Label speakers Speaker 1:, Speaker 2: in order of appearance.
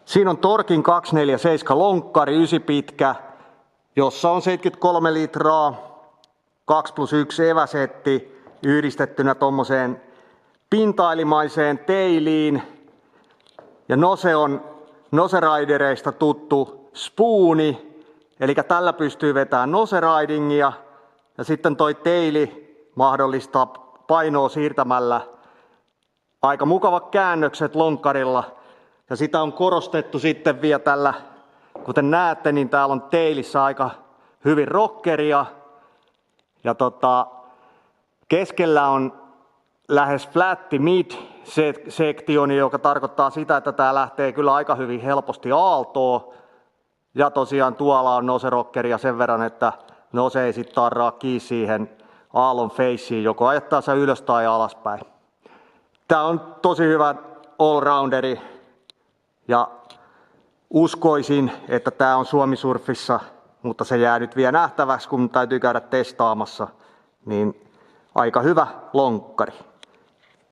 Speaker 1: Siinä on Torkin 247 lonkkari 9 pitkä, jossa on 73 litraa, 2+1 eväsetti yhdistettynä tommoseen pintailimaiseen teiliin. Ja nose on noseraidereista tuttu spooni, eli tällä pystyy vetämään noseridingia. Ja sitten toi teili mahdollistaa painoa siirtämällä aika mukavat käännökset lonkkarilla. Ja sitä on korostettu sitten vielä tällä, kuten näette, niin täällä on teilissä aika hyvin rockeria. Ja keskellä on lähes flätti mid-sektioni, joka tarkoittaa sitä, että tää lähtee kyllä aika hyvin helposti aaltoon. Ja tosiaan tuolla on noserockeria sen verran, että nose ei sit tarraa kiinni siihen aallon faceen, joko ajattaa se ylös tai alaspäin. Tää on tosi hyvä allrounderi ja uskoisin, että tää on Suomi-surfissa, mutta se jää nyt vielä nähtäväksi, kun täytyy käydä testaamassa, niin aika hyvä lonkkari.